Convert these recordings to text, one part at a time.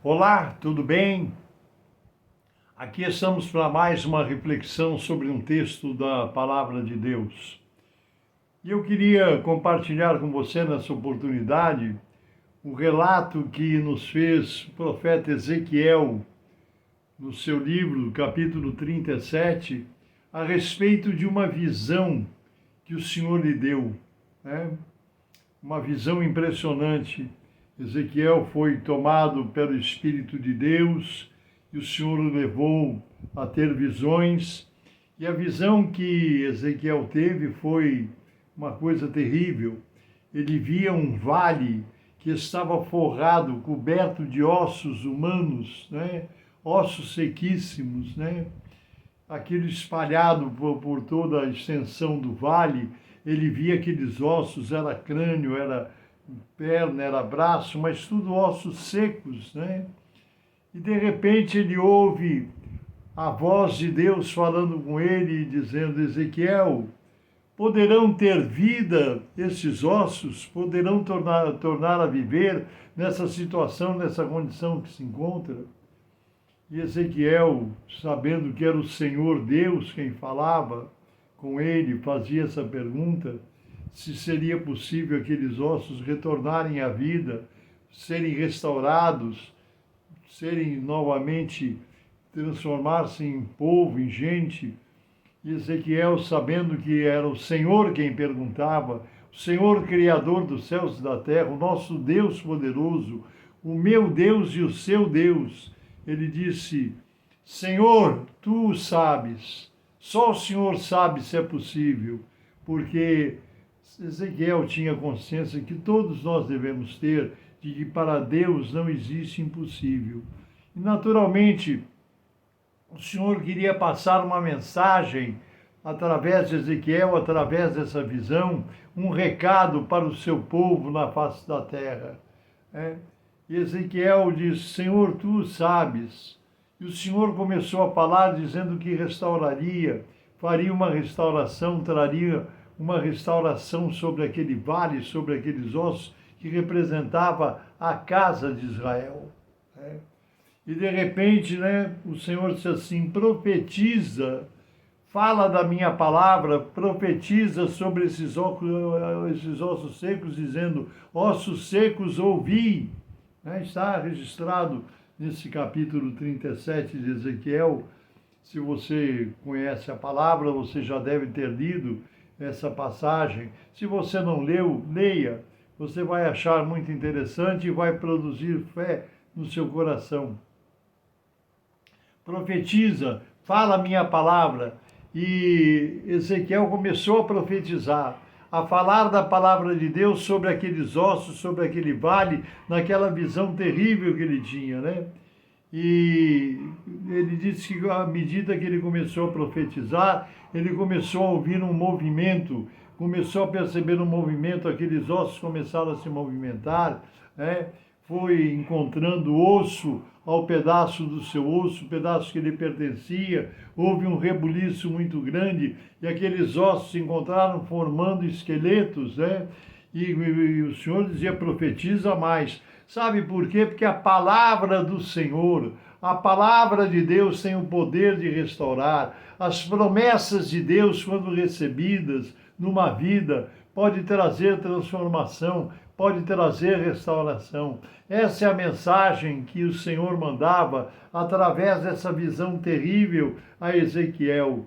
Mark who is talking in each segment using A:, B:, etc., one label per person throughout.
A: Olá, tudo bem? Aqui estamos para mais uma reflexão sobre um texto da Palavra de Deus. E eu queria compartilhar com você nessa oportunidade o relato que nos fez o profeta Ezequiel no seu livro, capítulo 37, a respeito de uma visão que o Senhor lhe deu, né? Uma visão impressionante. Ezequiel foi tomado pelo Espírito de Deus e o Senhor o levou a ter visões. E a visão que Ezequiel teve foi uma coisa terrível. Ele via um vale que estava forrado, coberto de ossos humanos, né? Ossos sequíssimos, né? Aquilo espalhado por toda a extensão do vale. Ele via aqueles ossos, era crânio, era perna, era braço, mas tudo ossos secos, né? E de repente ele ouve a voz de Deus falando com ele, dizendo: Ezequiel, poderão ter vida esses ossos? Poderão tornar a viver nessa situação, nessa condição que se encontra? E Ezequiel, sabendo que era o Senhor Deus quem falava com ele, fazia essa pergunta, se seria possível aqueles ossos retornarem à vida, serem restaurados, serem novamente, transformar-se em povo, em gente. E Ezequiel, sabendo que era o Senhor quem perguntava, o Senhor Criador dos céus e da terra, o nosso Deus poderoso, o meu Deus e o seu Deus, ele disse: Senhor, tu sabes, só o Senhor sabe se é possível, porque Ezequiel tinha consciência que todos nós devemos ter, de que para Deus não existe impossível. E naturalmente, o Senhor queria passar uma mensagem através de Ezequiel, através dessa visão, um recado para o seu povo na face da terra. E Ezequiel diz: Senhor, tu sabes. E o Senhor começou a falar dizendo que restauraria, faria uma restauração, traria uma restauração sobre aquele vale, sobre aqueles ossos que representava a casa de Israel. E de repente, né, o Senhor disse assim: profetiza, fala da minha palavra, profetiza sobre esses ossos secos, dizendo: ossos secos, ouvi. Está registrado nesse capítulo 37 de Ezequiel. Se você conhece a palavra, você já deve ter lido essa passagem. Se você não leu, leia. Você vai achar muito interessante e vai produzir fé no seu coração. Profetiza, fala a minha palavra. E Ezequiel começou a profetizar, a falar da palavra de Deus sobre aqueles ossos, sobre aquele vale, naquela visão terrível que ele tinha, né? E ele disse que à medida que ele começou a profetizar, ele começou a ouvir um movimento, começou a perceber um movimento, aqueles ossos começaram a se movimentar, né? Foi encontrando osso ao pedaço do seu osso, pedaço que lhe pertencia, houve um rebuliço muito grande e aqueles ossos se encontraram formando esqueletos, né? E o Senhor dizia: profetiza mais. Sabe por quê? Porque a palavra do Senhor, a palavra de Deus tem o poder de restaurar. As promessas de Deus, quando recebidas numa vida, pode trazer transformação, pode trazer restauração. Essa é a mensagem que o Senhor mandava através dessa visão terrível a Ezequiel.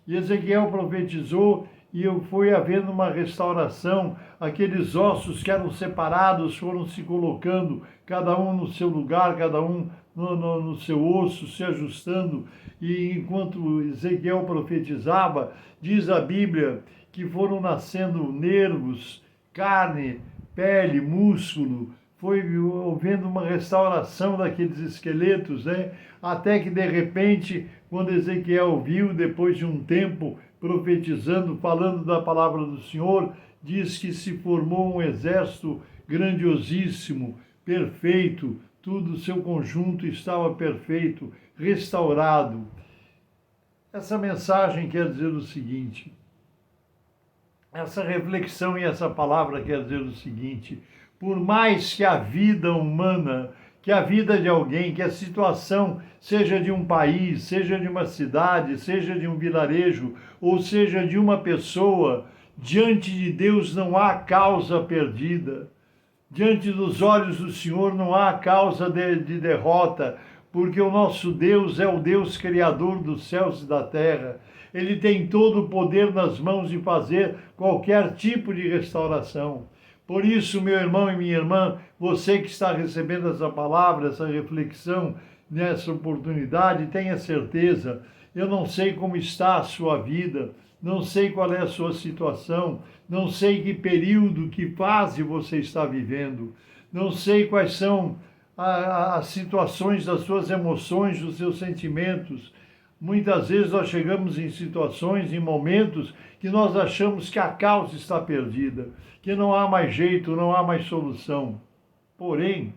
A: E Ezequiel profetizou e foi havendo uma restauração. Aqueles ossos que eram separados foram se colocando, cada um no seu lugar, cada um no seu osso, se ajustando. E enquanto Ezequiel profetizava, diz a Bíblia que foram nascendo nervos, carne, pele, músculo, foi havendo uma restauração daqueles esqueletos, né? Até que de repente, quando Ezequiel viu, depois de um tempo profetizando, falando da palavra do Senhor, diz que se formou um exército grandiosíssimo, perfeito, tudo o seu conjunto estava perfeito, restaurado. Essa mensagem quer dizer o seguinte: essa reflexão e essa palavra quer dizer o seguinte: por mais que a vida humana que a vida de alguém, que a situação, seja de um país, seja de uma cidade, seja de um vilarejo, ou seja de uma pessoa, diante de Deus não há causa perdida. Diante dos olhos do Senhor não há causa de derrota, porque o nosso Deus é o Deus criador dos céus e da terra. Ele tem todo o poder nas mãos de fazer qualquer tipo de restauração. Por isso, meu irmão e minha irmã, você que está recebendo essa palavra, essa reflexão, nessa oportunidade, tenha certeza, eu não sei como está a sua vida, não sei qual é a sua situação, não sei que período, que fase você está vivendo, não sei quais são as situações das suas emoções, dos seus sentimentos. Muitas vezes nós chegamos em situações, em momentos, que nós achamos que a causa está perdida, que não há mais jeito, não há mais solução. Porém,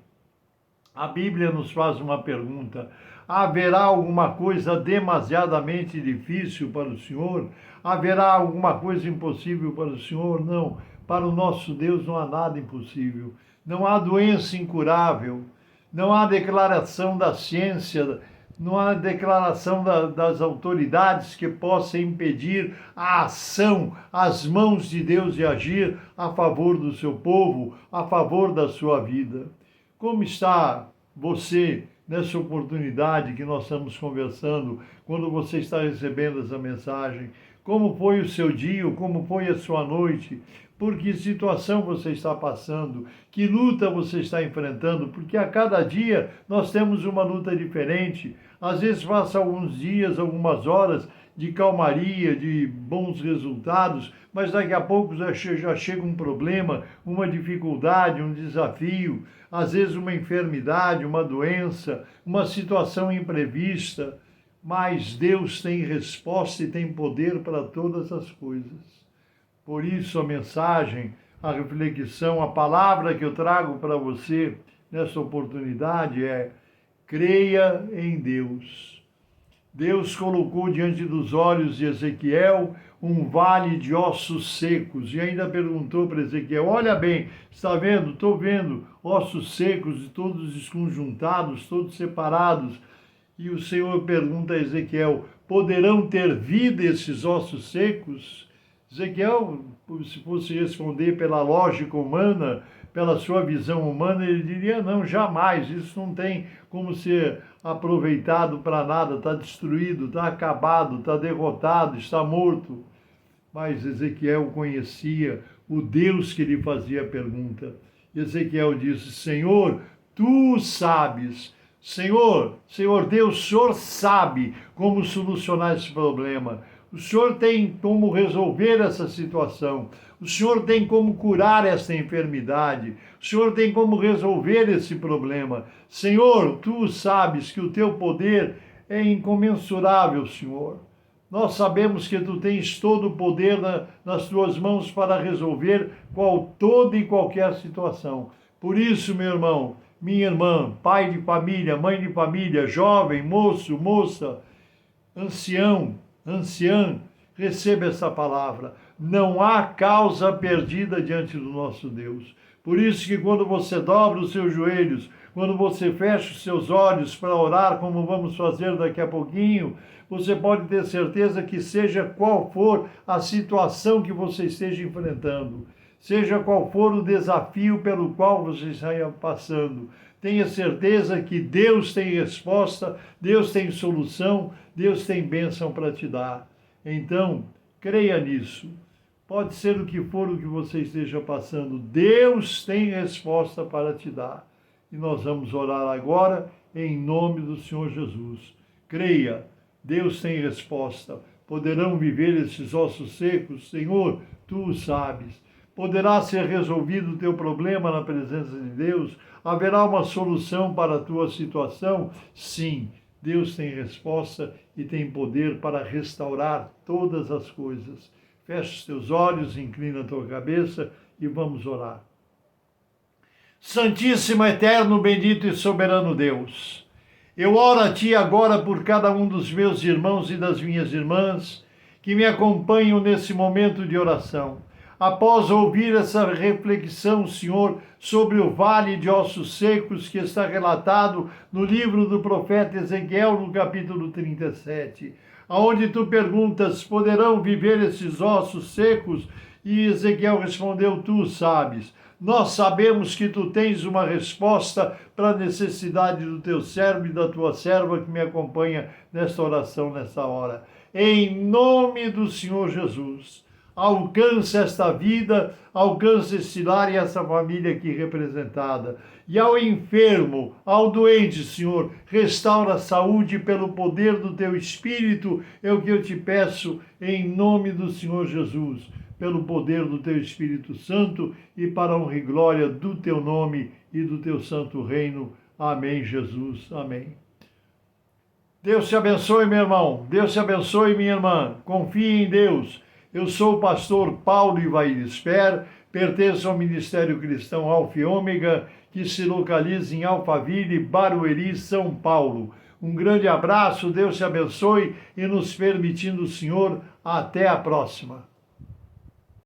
A: a Bíblia nos faz uma pergunta: haverá alguma coisa demasiadamente difícil para o Senhor? Haverá alguma coisa impossível para o Senhor? Não. Para o nosso Deus não há nada impossível. Não há doença incurável. Não há declaração da ciência, não há declaração das autoridades que possa impedir a ação, as mãos de Deus de agir a favor do seu povo, a favor da sua vida. Como está você nessa oportunidade que nós estamos conversando, quando você está recebendo essa mensagem? Como foi o seu dia, como foi a sua noite? Por que situação você está passando? Que luta você está enfrentando? Porque a cada dia nós temos uma luta diferente. Às vezes passa alguns dias, algumas horas de calmaria, de bons resultados, mas daqui a pouco já chega um problema, uma dificuldade, um desafio, às vezes uma enfermidade, uma doença, uma situação imprevista. Mas Deus tem resposta e tem poder para todas as coisas. Por isso a mensagem, a reflexão, a palavra que eu trago para você nessa oportunidade é: creia em Deus. Deus colocou diante dos olhos de Ezequiel um vale de ossos secos e ainda perguntou para Ezequiel: olha bem, está vendo? Estou vendo ossos secos, todos desconjuntados, todos separados. E o Senhor pergunta a Ezequiel: poderão ter vida esses ossos secos? Ezequiel, se fosse responder pela lógica humana, pela sua visão humana, ele diria: não, jamais, isso não tem como ser aproveitado para nada, está destruído, está acabado, está derrotado, está morto. Mas Ezequiel conhecia o Deus que lhe fazia a pergunta. Ezequiel disse: Senhor, tu sabes. Senhor Deus, o Senhor sabe como solucionar esse problema. O Senhor tem como resolver essa situação. O Senhor tem como curar essa enfermidade. O Senhor tem como resolver esse problema. Senhor, tu sabes que o teu poder é incomensurável, Senhor. Nós sabemos que tu tens todo o poder nas tuas mãos para resolver toda e qualquer situação. Por isso, meu irmão, minha irmã, pai de família, mãe de família, jovem, moço, moça, ancião, anciã, receba essa palavra. Não há causa perdida diante do nosso Deus. Por isso que quando você dobra os seus joelhos, quando você fecha os seus olhos para orar, como vamos fazer daqui a pouquinho, você pode ter certeza que seja qual for a situação que você esteja enfrentando, seja qual for o desafio pelo qual você esteja passando, tenha certeza que Deus tem resposta, Deus tem solução, Deus tem bênção para te dar. Então, creia nisso. Pode ser o que for o que você esteja passando, Deus tem resposta para te dar. E nós vamos orar agora em nome do Senhor Jesus. Creia, Deus tem resposta. Poderão viver esses ossos secos? Senhor, tu o sabes. Poderá ser resolvido o teu problema na presença de Deus? Haverá uma solução para a tua situação? Sim, Deus tem resposta e tem poder para restaurar todas as coisas. Fecha os teus olhos, inclina a tua cabeça e vamos orar. Santíssimo, eterno, bendito e soberano Deus, eu oro a Ti agora por cada um dos meus irmãos e das minhas irmãs que me acompanham nesse momento de oração. após ouvir essa reflexão, Senhor, sobre o vale de ossos secos que está relatado no livro do profeta Ezequiel, no capítulo 37, aonde tu perguntas: poderão viver esses ossos secos? E Ezequiel respondeu: tu sabes. Nós sabemos que tu tens uma resposta para a necessidade do teu servo e da tua serva que me acompanha nesta oração, nessa hora. Em nome do Senhor Jesus, alcance esta vida, alcance este lar e essa família aqui representada. E ao enfermo, ao doente, Senhor, restaura a saúde pelo poder do teu Espírito, é o que eu te peço em nome do Senhor Jesus, pelo poder do teu Espírito Santo e para a honra e glória do teu nome e do teu santo reino. Amém, Jesus. Amém. Deus te abençoe, meu irmão. Deus te abençoe, minha irmã. Confie em Deus. Eu sou o pastor Paulo Ivair Esper, pertenço ao Ministério Cristão Alfa e Ômega, que se localiza em Alphaville, Barueri, São Paulo. Um grande abraço, Deus te abençoe e nos permitindo o Senhor, até a próxima.